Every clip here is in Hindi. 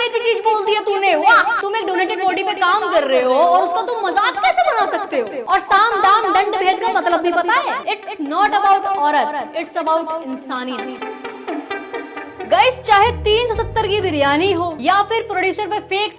क्रेजी चीज बोल दिया तूने, वाह। तुम एक डोनेटेड बॉडी पे काम कर रहे हो और उसका तुम मजाक कैसे बना सकते हो? और साम दाम दंड भेद का मतलब भी पता है? इट्स नॉट अबाउट औरत, इट्स अबाउट इंसानियत। गाइस, चाहे 370 की बिरयानी हो या फिर प्रोड्यूसर पे फेक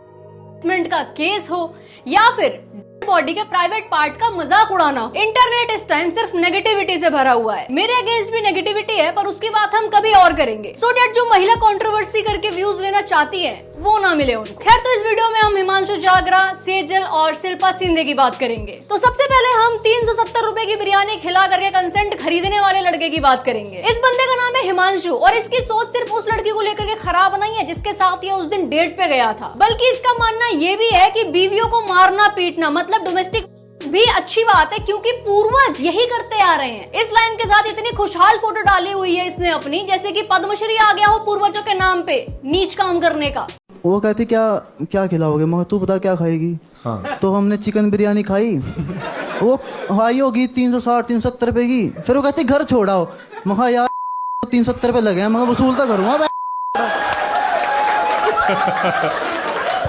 का केस हो या फिर बॉडी के प्राइवेट पार्ट का मजाक उड़ाना, इंटरनेट इस टाइम सिर्फ नेगेटिविटी से भरा हुआ है। मेरे अगेंस्ट भी नेगेटिविटी है, पर उसकी बात हम कभी और करेंगे। सो डेट जो महिला कंट्रोवर्सी करके व्यूज लेना चाहती है वो ना मिले उनको। खैर, तो इस वीडियो में हम हिमांशु जागरा, सेजल और शिल्पा शिंदे की बात करेंगे। तो सबसे पहले हम 370 रुपए की बिरयानी खिला करके कंसेंट खरीदने वाले लड़के की बात करेंगे। इस बंदे का नाम है हिमांशु और इसकी सोच सिर्फ उस लड़की को लेकर के खराब नहीं है जिसके साथ ये उस दिन डेट पे गया था, बल्कि इसका मानना ये भी है कि बीवियों को मारना पीटना मतलब डोमेस्टिक भी अच्छी बात है, क्योंकि पूर्वज यही करते आ रहे हैं। इस लाइन के साथ इतनी खुशहाल फोटो डाली हुई है इसने अपनी, जैसे कि पद्मश्री आ गया हो पूर्वजों के नाम पे नीच काम करने का। वो कहती क्या क्या खिलाओगे, मगर तू बता क्या खाएगी। हाँ। तो हमने चिकन बिरयानी खाई, वो खाई होगी 360 370 रुपए की। फिर वो कहती घर छोड़ाओ, मगर यार 370 रुपए लगे हैं, मगर वसूल तो करूँगा।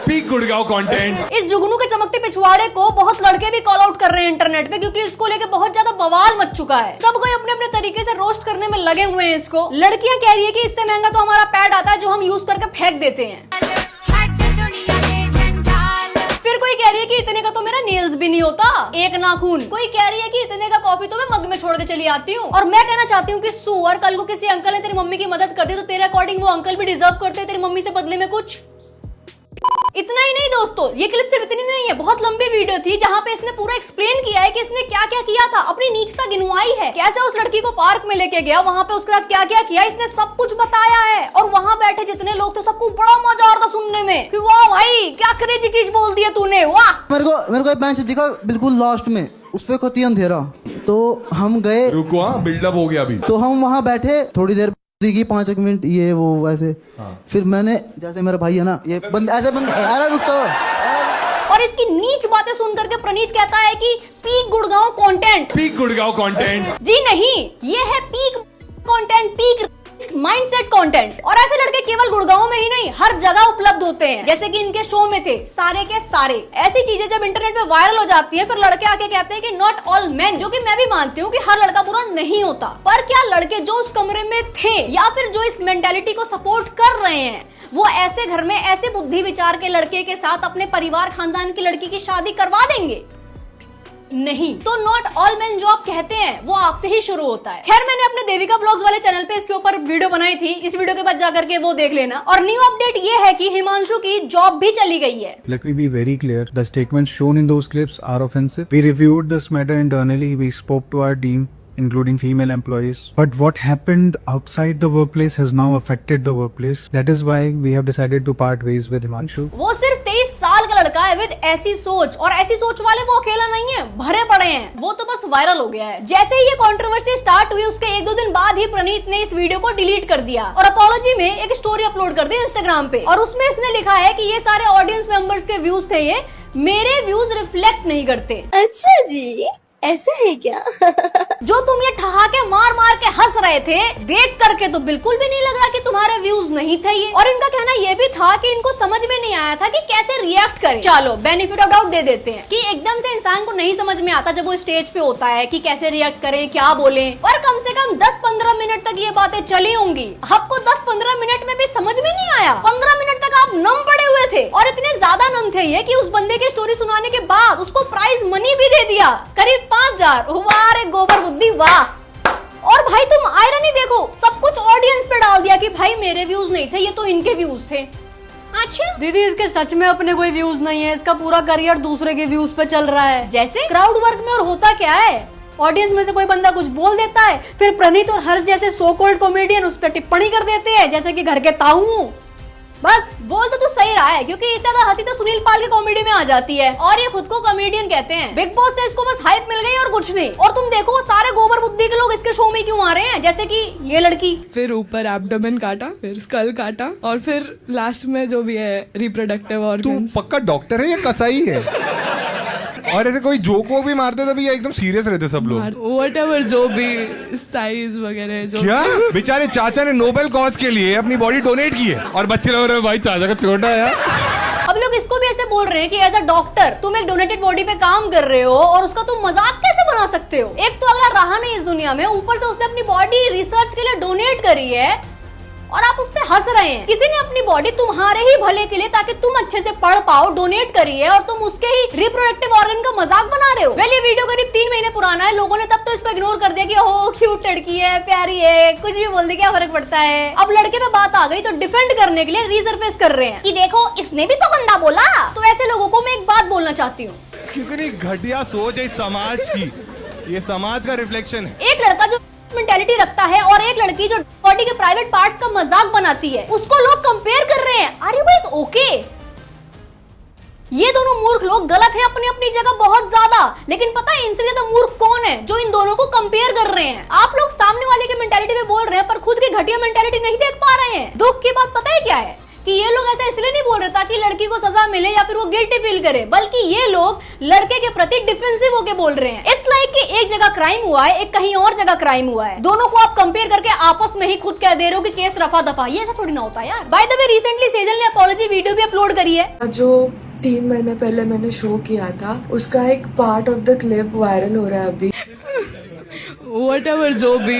Peak Gurgaon content. इस जुगनू के चमकते पिछवाड़े को बहुत लड़के भी कॉल आउट कर रहे हैं इंटरनेट पे, क्योंकि इसको लेके बहुत ज्यादा बवाल मच चुका है। सब कोई अपने अपने तरीके से रोस्ट करने में लगे हुए हैं इसको। लड़कियां कह रही है कि इससे महंगा तो हमारा पैड आता है जो हम यूज करके फेंक देते हैं। फिर कोई कह रही है कि इतने का तो मेरा नेल्स भी नहीं होता, एक नाखून। कोई कह रही है कि इतने का कॉफी तो मैं मग में छोड़ के चली आती हूँ। और मैं कहना चाहती हूँ कि सुअर, कल को किसी अंकल ने तेरी मम्मी की मदद कर दी तो तेरे अकॉर्डिंग वो अंकल भी डिजर्व करते हैं तेरी मम्मी से बदले में कुछ। इतना ही नहीं दोस्तों, ये क्लिप सिर्फ इतनी नहीं है, बहुत लंबी वीडियो थी जहाँ पे इसने पूरा एक्सप्लेन किया है कि इसने क्या क्या किया था, अपनी नीचता गिनवाई है, कैसे उस लड़की को पार्क में लेके गया, वहाँ पे उसके साथ क्या क्या किया, इसने सब कुछ बताया है। और वहाँ बैठे जितने लोग थे सबको बड़ा मजा आ रहा था सुनने में कि वाह भाई क्या क्रेजी चीज बोल दिया तूने, वाह। मेरे को एक बेंच दिखा बिल्कुल लास्ट में, उस पे होती अंधेरा, तो हम गए। रुको, बिल्डअप हो गया अभी। तो हम वहाँ बैठे थोड़ी देर की 5 मिनट ये वो वैसे। हाँ। फिर मैंने, जैसे मेरा भाई है ना, ये ऐसे रुकता। और इसकी नीच बातें सुन करके प्रणीत कहता है कि peak Gurgaon content. Peak Gurgaon content जी नहीं, ये है peak content, peak mindset content. और ऐसे लड़के केवल गुड़गांव में ही नहीं हर जगह उपलब्ध होते हैं, जैसे कि इनके शो में थे सारे के सारे। ऐसी चीजें जब इंटरनेट पे वायरल हो जाती है, फिर लड़के आके कहते हैं कि नॉट ऑल मेन, जो कि मैं भी मानती हूँ कि हर लड़का बुरा नहीं होता, पर क्या लड़के जो उस कमरे में थे या फिर जो इस मेंटालिटी को सपोर्ट कर रहे हैं, वो ऐसे घर में ऐसे बुद्धि विचार के लड़के के साथ अपने परिवार खानदान की लड़की की शादी करवा देंगे? नहीं। तो नॉट ऑल मेन जो आप कहते हैं वो आपसे ही शुरू होता है। खैर, मैंने अपने देविका ब्लॉग्स वाले चैनल पे इसके ऊपर वीडियो बनाई थी, इस वीडियो के बाद जाकर के वो देख लेना। और न्यू अपडेट ये है कि हिमांशु की जॉब भी चली गई है। Let me be very clear. The statements shown in those clips are offensive. We reviewed this matter internally. We spoke to our team, including female employees. But what happened outside the workplace has now affected the workplace. That is why we have decided to part ways with Himanshu. वो सिर्फ 23 साल का लड़का है विद ऐसी सोच, और ऐसी सोच वाले वो अकेला नहीं है, भरे पड़े हैं। वो तो बस वायरल हो गया है। जैसे ही ये कंट्रोवर्सी स्टार्ट हुई उसके 1-2 दिन बाद ही प्रणीत ने इस वीडियो को डिलीट कर दिया और अपॉलॉजी में एक स्टोरी अपलोड कर दी इंस्टाग्राम पे। और उसमें इसने लिखा है कि ये सारे ऑडियंस मेंबर्स के व्यूज थे, ये मेरे व्यूज रिफ्लेक्ट नहीं करते। अच्छा जी, ऐसा है क्या? जो तुम ये ठहाके मार मार के हंस रहे थे, देख करके तो बिल्कुल भी नहीं लग रहा कि तुम्हारे व्यूज नहीं थे ये। और इनका कहना ये भी था कि इनको समझ में नहीं आया था कि कैसे रिएक्ट करें। चलो बेनिफिट ऑफ डाउट दे देते हैं कि एकदम से इंसान को नहीं समझ में आता जब वो स्टेज पे होता है कि कैसे रिएक्ट करें, क्या बोलें। और कम से कम 10-15 मिनट तक ये बातें चली होंगी। आपको 10-15 मिनट में भी समझ में नहीं आया? 15 मिनट तक आप नम पड़े हुए थे, और इतने ज्यादा नम थे ये कि उस बंदे की स्टोरी सुनाने के बाद उसको प्राइज मनी भी दे दिया, करीब 5000। वाह रे गोबर बुद्धि, वाह। और भाई तुम आयरनी देखो, सब कुछ ऑडियंस पे डाल दिया कि भाई मेरे व्यूज नहीं थे, ये तो इनके व्यूज थे। अच्छा दीदी, इसके सच में अपने कोई व्यूज नहीं है, इसका पूरा करियर दूसरे के व्यूज पे चल रहा है। जैसे क्राउड वर्क में और होता क्या है, ऑडियंस में से कोई बंदा कुछ बोल देता है, फिर प्रणीत और हर्ष जैसे सो कॉल्ड कॉमेडियन उस पर टिप्पणी कर देते हैं, जैसे कि घर के ताऊ। बस बोल तो तू सही रहा है, क्योंकि इससे ज्यादा हंसी तो सुनील पाल की कॉमेडी में आ जाती है, और ये खुद को कॉमेडियन कहते हैं। बिग बॉस से इसको बस हाइप मिल गई और कुछ नहीं। और तुम देखो सारे गोबर बुद्धि के लोग इसके शो में क्यों आ रहे हैं, जैसे कि ये लड़की। फिर ऊपर एब्डोमेन काटा, फिर स्कल काटा, और फिर लास्ट में जो भी है रिप्रोडक्टिव तू ऑर्गन्स। पक्का डॉक्टर है या कसाई है? और ऐसे कोई जोक वो भी मारते तभी या एकदम सीरियस रहते सब लोग? whatever जो भी साइज वगैरह जो क्या बेचारे चाचा ने नोबेल कॉज के लिए अपनी बॉडी डोनेट की है और बच्चे लोग रहे हैं, भाई चाचा का छोटा है यार। अब लोग इसको भी ऐसे बोल रहे हैं कि एज अ डॉक्टर तुम एक डोनेटेड बॉडी पे काम कर रहे हो और उसका तुम मजाक कैसे बना सकते हो? एक तो अगला रहा नहीं इस दुनिया में, ऊपर से उसने अपनी बॉडी रिसर्च के लिए डोनेट करी है और आप उस पे हंस रहे हैं। किसी ने अपनी बॉडी तुम्हारे ही भले के लिए ताकि तुम अच्छे से पढ़ पाओ डोनेट करी है और तुम उसके ही रिप्रोडक्टिव ऑर्गन का मजाक बना रहे हो। वेल ये वीडियो करीब 3 महीने पुराना है, लोगों ने तब तो इसको इग्नोर कर दिया कि हो क्यूट लड़की है, प्यारी है, कुछ भी बोल दे क्या फर्क पड़ता है। अब लड़के पे बात आ गई तो डिफेंड करने के लिए रिसर्फेस कर रहे हैं कि देखो इसने भी तो गंदा बोला। तो ऐसे लोगों को मैं एक बात बोलना चाहती हूँ, कितनी घटिया सोच है इस समाज की, ये समाज का रिफ्लेक्शन है। एक लड़का जो मेंटालिटी रखता है और एक लड़की जो बॉडी के प्राइवेट पार्ट्स का मजाक बनाती है, उसको लोग कंपेयर कर रहे हैं। Are you guys okay? ये दोनों मूर्ख लोग गलत है अपनी अपनी जगह बहुत ज्यादा, लेकिन पता है इनसे ज्यादा मूर्ख कौन है? जो इन दोनों को कंपेयर कर रहे हैं। आप लोग सामने वाले की मेंटालिटी पे बोल रहे हैं पर खुद की घटिया मेंटालिटी नहीं देख पा रहे हैं। दुख की बात पता है क्या है कि ये लोग ऐसा इसलिए नहीं बोल रहे ताकि लड़की को सजा मिले या फिर वो गिल्टी फील करे, बल्कि ये लोग लड़के के प्रति डिफेंसिव होके बोल रहे हैं। इट्स लाइक कि एक जगह क्राइम हुआ है, एक कहीं और जगह क्राइम हुआ है, दोनों को आप कंपेयर करके आपस में ही खुद कह दे रहे हो कि केस रफा दफा। ये ऐसा थोड़ी ना होता यार। By the way recently Sejal ने अपॉलॉजी वीडियो भी अपलोड करी है। जो 3 महीने पहले मैंने शो किया था उसका एक part of the clip viral हो रहा है अभी, whatever जो भी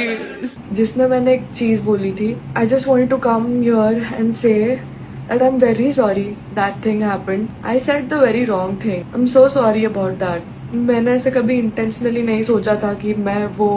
जिसमें मैंने एक चीज बोली थी, I just want to come here and say that I'm very sorry that thing happened. I said the very wrong thing. I'm so sorry about that. मैंने ऐसे कभी इंटेंशनली नहीं सोचा था कि मैं वो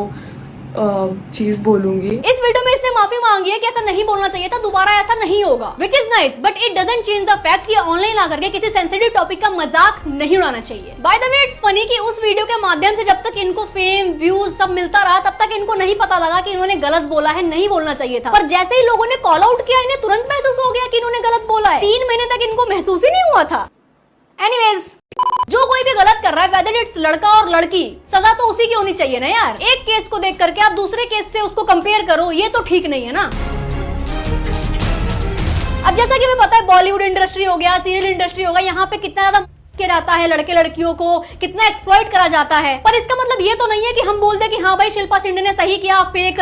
चीज बोलूंगी। इस वीडियो में इसने माफी मांगी है कि ऐसा नहीं बोलना चाहिए था, दोबारा ऐसा नहीं होगा, which is nice, but it doesn't change the fact कि ऑनलाइन आकर के किसी सेंसिटिव टॉपिक का मजाक नहीं उड़ाना चाहिए। By the way it's funny कि उस वीडियो के माध्यम से जब तक इनको फेम व्यूज सब मिलता रहा तब तक इनको नहीं पता लगा कि इन्होंने गलत बोला है, नहीं बोलना चाहिए था। पर जैसे ही लोगों ने कॉल आउट किया इन्हें तुरंत महसूस हो गया कि इन्होंने गलत बोला है। 3 महीने तक इनको महसूस ही नहीं हुआ था। एनीवेज, जो कोई भी गलत कर रहा है वेदर इट्स लड़का और लड़की, सजा तो उसी की होनी चाहिए ना यार। एक केस को देख करके आप दूसरे केस से उसको कंपेयर करो, ये तो ठीक नहीं है ना। अब जैसा कि हमें पता है बॉलीवुड इंडस्ट्री हो गया, सीरियल इंडस्ट्री हो गया, यहाँ पे कितना ज्यादा किया जाता है, लड़के लड़कियों को कितना एक्सप्लॉइट करा जाता है। पर इसका मतलब ये तो नहीं है कि हम बोल दे कि हाँ भाई शिल्पा शिंदे ने सही किया फेक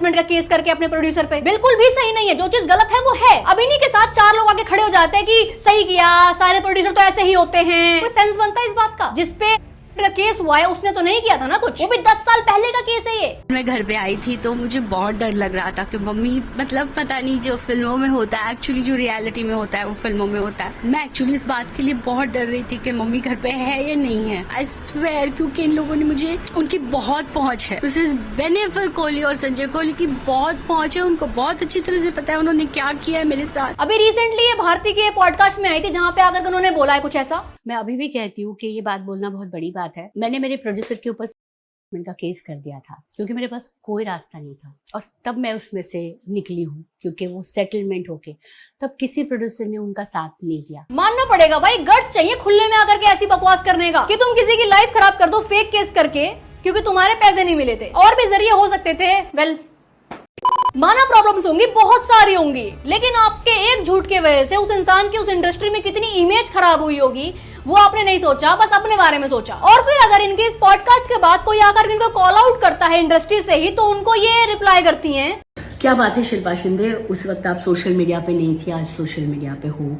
का केस करके अपने प्रोड्यूसर पे। बिल्कुल भी सही नहीं है, जो चीज गलत है वो है। अब इन्हीं के साथ 4 लोग आगे खड़े हो जाते हैं कि सही किया, सारे प्रोड्यूसर तो ऐसे ही होते हैं। कोई सेंस बनता है इस बात का? जिसपे का केस हुआ है उसने तो नहीं किया था ना कुछ, वो भी 10 साल पहले का केस है ये। मैं घर पे आई थी तो मुझे बहुत डर लग रहा था कि मम्मी मतलब पता नहीं जो फिल्मों में होता है एक्चुअली जो रियलिटी में होता है वो फिल्मों में होता है। मैं एक्चुअली इस बात के लिए बहुत डर रही थी कि मम्मी घर पे है या नहीं है। आई स्वेयर, क्योंकि इन लोगों ने मुझे, उनकी बहुत पहुंच है, दिस इज बेनिफर कोहली और संजय कोहली की बहुत पहुंच है, उनको बहुत अच्छी तरह से पता है उन्होंने क्या किया है मेरे साथ। अभी रिसेंटली ये भारती के पॉडकास्ट में आई थी जहाँ पे आकर उन्होंने बोला है कुछ ऐसा। मैं अभी भी कहती हूँ कि ये बात बोलना बहुत बड़ी बात है। मैंने मेरे प्रोड्यूसर के ऊपर का केस कर दिया था क्योंकि मेरे पास कोई रास्ता नहीं था और तब मैं उसमें से निकली हूँ क्योंकि वो सेटलमेंट होके तब किसी प्रोड्यूसर ने उनका साथ नहीं दिया। मानना पड़ेगा भाई, गट्स चाहिए खुले में आकर के ऐसी बकवास करने का कि तुम किसी की लाइफ खराब कर दो फेक केस करके क्योंकि तुम्हारे पैसे नहीं मिले थे। और भी जरिए हो सकते थे। वेल माना प्रॉब्लम्स होंगी, बहुत सारी होंगी, लेकिन आपके एक झूठ के वजह से उस इंसान की उस इंडस्ट्री में कितनी इमेज खराब हुई होगी वो आपने नहीं सोचा, बस अपने बारे में सोचा। और फिर अगर इनके इस पॉडकास्ट के बाद कोई आकर इनको कॉल आउट करता है इंडस्ट्री से ही तो उनको ये रिप्लाई करती हैं, क्या बात है शिल्पा शिंदे, उस वक्त आप सोशल मीडिया पे नहीं थी, आज सोशल मीडिया पे हो।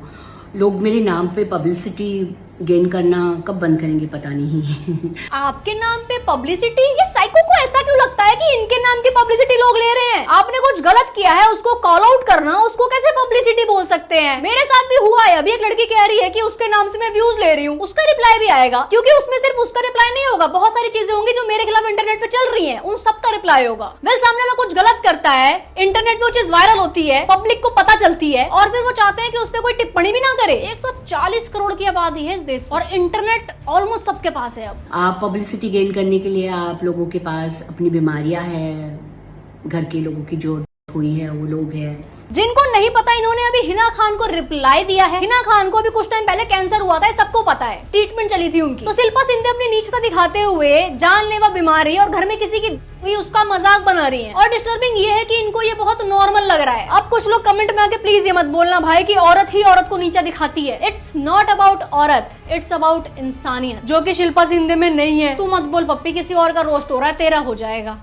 लोग मेरे नाम पे पब्लिसिटी गेन करना कब बंद करेंगे पता नहीं। आपके नाम पे पब्लिसिटी? ये साइको को ऐसा क्यों लगता है कि इनके नाम की पब्लिसिटी लोग ले रहे हैं? आपने कुछ गलत किया है उसको कॉल आउट करना, उसको कैसे पब्लिसिटी बोल सकते हैं? मेरे साथ भी हुआ है। अभी एक लड़की कह रही है कि उसके नाम से मैं व्यूज ले रही हूँ, उसका रिप्लाई भी आएगा क्योंकि उसमें सिर्फ उसका रिप्लाई नहीं होगा, बहुत सारी चीजें होंगी जो मेरे खिलाफ इंटरनेट पे चल रही है, उन सबका रिप्लाई होगा। वेल सामने वाला कुछ गलत करता है, इंटरनेट पे वो चीज वायरल होती है, पब्लिक को पता चलती है और फिर वो चाहते हैं कि उस पर कोई टिप्पणी भी ना करे। 140 करोड़ की आबादी है इस देश और इंटरनेट ऑलमोस्ट सबके पास है। अब आप पब्लिसिटी गेन करने के लिए आप लोगों के पास अपनी बीमारियां हैं, घर के लोगों की जो हुई है वो लोग हैं। जिनको नहीं पता, इन्होंने अभी हिना खान को रिप्लाई दिया है। हिना खान को अभी कुछ टाइम पहले कैंसर हुआ था, ये सबको पता है, ट्रीटमेंट चली थी उनकी। तो शिल्पा शिंदे अपनी नीचता दिखाते हुए जानलेवा बीमारी और घर में किसी की हुई उसका मजाक बना रही हैं। और डिस्टर्बिंग ये है कि इनको ये बहुत नॉर्मल लग रहा है। अब कुछ लोग कमेंट में आके प्लीज ये मत बोलना भाई कि औरत ही औरत को नीचा दिखाती है। इट्स नॉट अबाउट औरत, इट्स अबाउट इंसानियत, जो कि शिल्पा शिंदे में नहीं है। तू मत बोल पप्पी, किसी और का रोस्ट हो रहा है, तेरा हो जाएगा।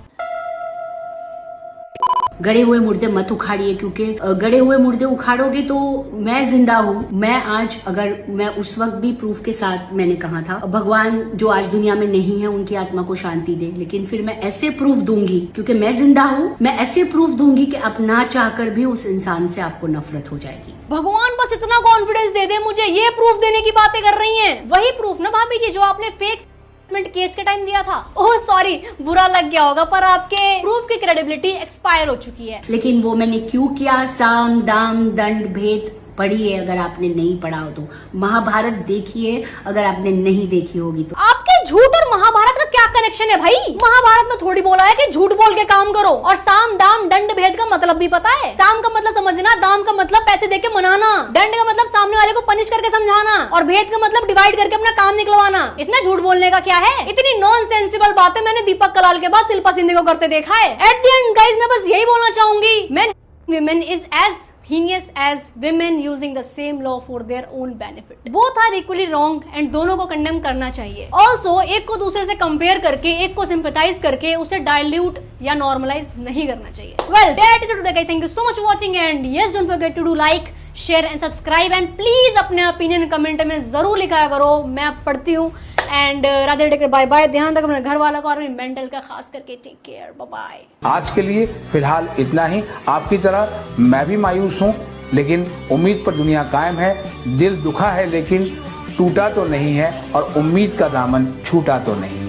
गड़े हुए मुर्दे मत उखाड़िए, क्योंकि गड़े हुए मुर्दे उखाड़ोगे तो मैं जिंदा हूँ। मैं आज, अगर मैं उस वक्त भी प्रूफ के साथ मैंने कहा था भगवान जो आज दुनिया में नहीं है उनकी आत्मा को शांति दे, लेकिन फिर मैं ऐसे प्रूफ दूंगी, क्योंकि मैं जिंदा हूँ, मैं ऐसे प्रूफ दूंगी कि आप ना चाहकर भी उस इंसान से आपको नफरत हो जाएगी। भगवान बस इतना कॉन्फिडेंस दे दे मुझे, ये प्रूफ देने की बातें कर रही हैं। वही प्रूफ ना भाभी जी जो आपने फेक केस के टाइम दिया था। ओह सॉरी, बुरा लग गया होगा, पर आपके प्रूफ की क्रेडिबिलिटी एक्सपायर हो चुकी है। लेकिन वो मैंने क्यों किया? साम दाम दंड भेद पढ़िए अगर आपने नहीं पढ़ा हो तो, महाभारत देखिए अगर आपने नहीं देखी होगी तो। आपके झूठ और महाभारत का क्या कनेक्शन है भाई? महाभारत में थोड़ी बोला है कि झूठ बोल के काम करो। और साम दाम दंड भेद का मतलब भी पता है? साम का मतलब समझना, दाम का मतलब पैसे देके मनाना, दंड का मतलब सामने वाले को पनिश करके समझाना, और भेद का मतलब डिवाइड करके अपना काम निकलवाना। इसमें झूठ बोलने का क्या है? इतनी नॉन सेंसिबल बातें मैंने दीपक कलाल के बाद शिल्पा शिंदे को करते देखा है। एट द एंड गाइस, मैं बस यही बोलना चाहूंगी, man women is as heinous as women using the same law for their own benefit. Both are equally wrong and दोनों को कंडेम करना चाहिए। Also, एक को दूसरे से कंपेयर करके, एक को सिंपैथाइज करके उसे डायल्यूट या नॉर्मलाइज नहीं करना चाहिए। Well, that is it today guys. Thank you so much for watching and yes, don't forget to do like, share and subscribe and please अपने ओपिनियन कमेंट में जरूर लिखा करो, मैं पढ़ती हूँ। And Radhe take bye bye, ध्यान रख अपने घर वालों का और मेंटल का, खास करके टेक केयर, बाय बाय। आज के लिए फिलहाल इतना ही। आपकी तरह मैं भी मायूस हूँ, लेकिन उम्मीद पर दुनिया कायम है। दिल दुखा है लेकिन टूटा तो नहीं है, और उम्मीद का दामन छूटा तो नहीं है।